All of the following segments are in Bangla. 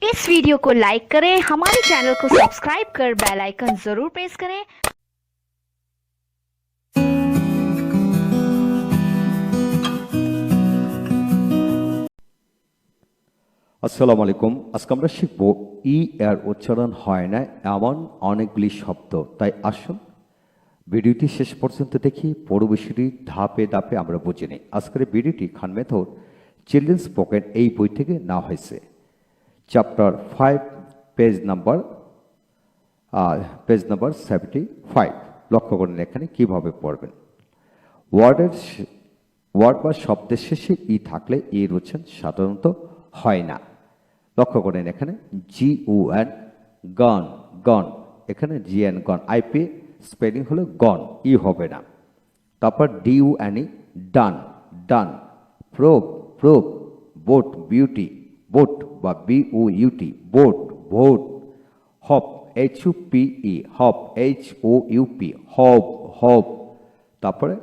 इस वीडियो को लाइक करें, हमारे चैनल को सब्सक्राइब कर बेल आइकन जरूर प्रेस करें। আসসালামু আলাইকুম। আজকে আমরা শিখব ই এর উচ্চারণ হয় না এমন অনেকগুলি শব্দ। তাই আসুন ভিডিওটি শেষ পর্যন্ত দেখি, পুরো বিষয়টি ধাপে ধাপে আমরা বুঝে নিই। আজকের ভিডিওটি খান মেথড চিলড্রেন্স পকেট এই বই থেকে নেওয়া হয়েছে। Chapter 5 page number 75। লক্ষ্য করেন এখানে কিভাবে পড়বেন। ওয়ার্ড বা শব্দের শেষে ই থাকলে এর উচ্চারণ সাধারণত হয় না। লক্ষ্য করেন এখানে GUN গন গন, এখানে GN গন, আইপি স্পেলিং হলো গন, ই হবে না। তারপর DUNE done done, probe probe, boat বিউটি বোট বা BOUT বোট ভোট, হপ HUPE হপ HOUP হব হব। তারপরে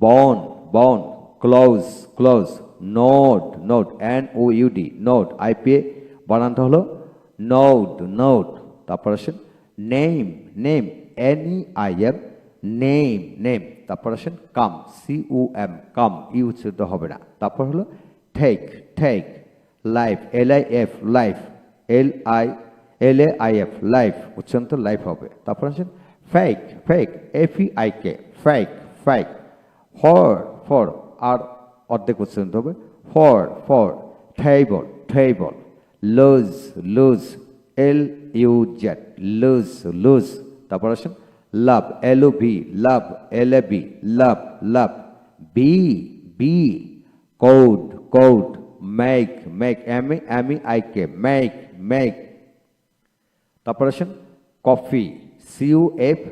bone bone, close close, node node NOUD node, IPA বানানটা হলো নোড নোড। তারপর আসেন name name NEIM name name. তারপর আসেন কাম CUM কাম, ই উচ্চারিত হবে না। তারপর হলো take take, life LIF life LAIF life, উচ্চারণ তো লাইফ হবে। তারপর আসেন fake fake FEIK fake fake. For আর অর্ধেক উচ্চারণ হবে for table table, lose lose LUZ lose lose. তারপর আসেন love LOV love LAB love love. বি code code, make make MEIK make make. তারপর আসেন coffee CUFE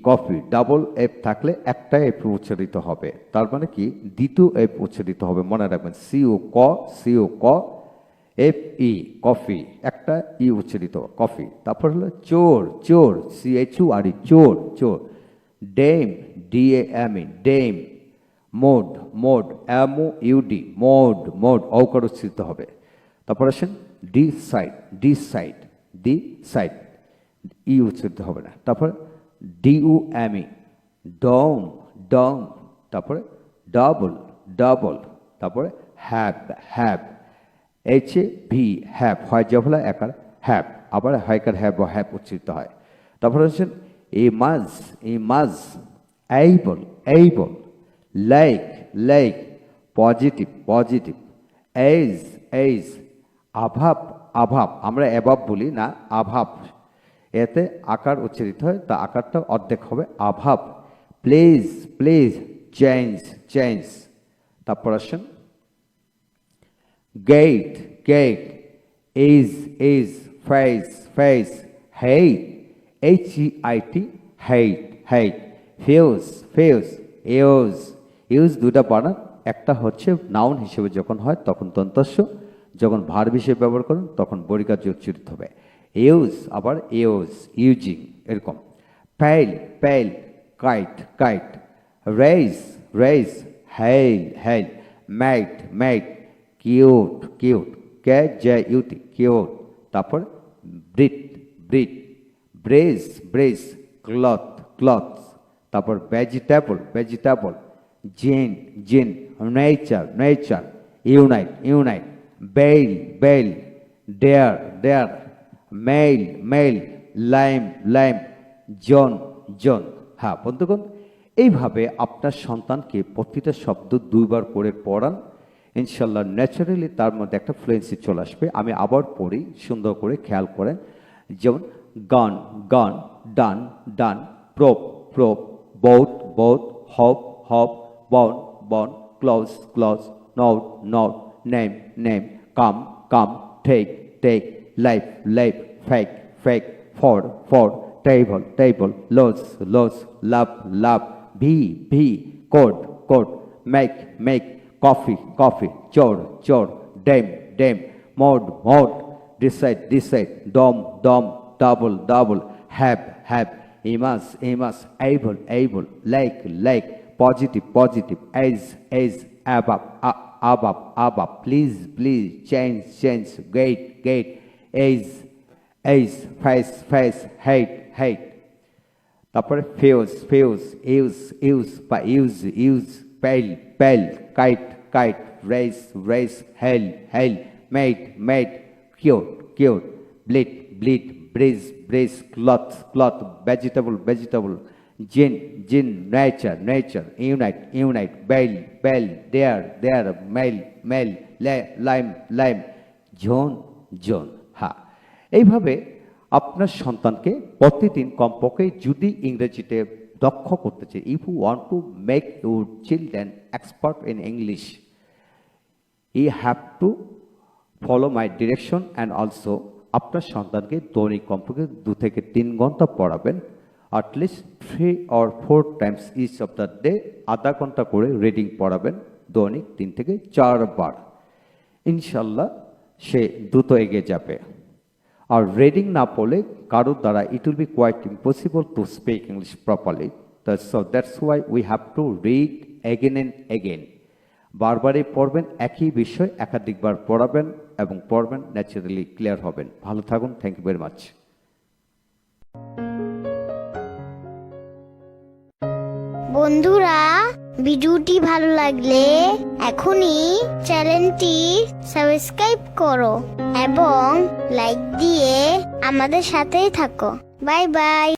coffee, double F থাকলে একটা এফ উচ্চারিত হবে, তার মানে কি দ্বিতীয় এফ উচ্চারিত হবে, মনে রাখবেন। CU ক FE কফি, একটা ই উচ্চারিত কফি। তারপর হলো চোর চোর CHORE chore chore. Dame DAME dame. Mode mode MOUD mode mode, অকার উচ্চারিত হবে। তারপর আসেন ডিসাইড ই উচ্চারিত হবে না। তারপর DUME ডম ডম। তারপরে ডাবল ডাবল। তারপরে হ্যাভ HAV হ্যাভ, হয় জবলা একার হ্যাভ, আবার হয়কার হ্যাভ বা হ্যাভ উচ্চারিত হয়। তারপরে হচ্ছেন image able, like positive, age above, আমরা অ্যাভাব বলি না, আভাব, এতে আকার উচ্চারিত হয়, তা আকারটা অর্ধেক হবে আভাব। Please change. তারপর আসেন gate is face hate hate. Fuse use দুটা বানান, একটা হচ্ছে নাউন হিসেবে যখন হয় তখন দন্তস্ব, যখন ভার্ব হিসেবে ব্যবহার করেন তখন বর্গীকার্য উচ্চারিত হবে। আবার ইউজিং এরকম। Pale kite. Raise hell. Made cute KJUT cute. তারপর ব্রিড ব্রেজ ক্লথ। তারপর vegetable gene nature. Unite bell dare. Mail lime John. হ্যাঁ বন্ধুগণ, এইভাবে আপনার সন্তানকে প্রতিটা শব্দ দুইবার করে পড়ান, ইনশাল্লাহ ন্যাচারালি তার মধ্যে একটা ফ্লুয়েন্সি চলে আসবে। আমি আবার পড়ি, সুন্দর করে খেয়াল করেন। যেমন gun done, prop boat, hop bone, close, node, name, come, take, life, fake, for, table, lose, love, ভি, code, make, coffee, chore, dame, mode, decide, dome, double, have, image, able, like, positive, age, above, please, change, gate, age, face, hate. তারপরে use বা use, pale, kite, race, hail, made, cute, bleed, breeze, cloth, vegetable, gin, nature, unite, bell, there, mail, lime, zone, হ্যাঁ। এইভাবে আপনার সন্তানকে প্রতিদিন কমপক্ষে যদি ইংরেজিতে দক্ষ করতে চাই, if you want to make your children expert in English, you have to follow my direction and also আপনার সন্তানকে দৈনিক কমপক্ষে 2 থেকে 3 ঘন্টা পড়াবেন, at least 3 or 4 times each of the day, আধা ঘন্টা করে রিডিং পড়াবেন দৈনিক 3 থেকে 4 বার। ইনশাল্লাহ সে দ্রুত এগিয়ে যাবে। আর রিডিং না পড়লে কারোর দ্বারা it will be quite impossible to speak English properly. So that's why we have to read again and again. বারবারই পড়বেন, একই বিষয় একাধিকবার পড়াবেন এবং পড়বেন, ন্যাচারালি ক্লিয়ার হবেন। ভালো থাকুন, থ্যাংক ইউ ভেরি মাচ। বন্ধুরা, ভিডিওটি ভালো লাগলে এখনই চ্যানেলটি সাবস্ক্রাইব করো এবং লাইক দিয়ে আমাদের সাথেই থাকো। Bye bye.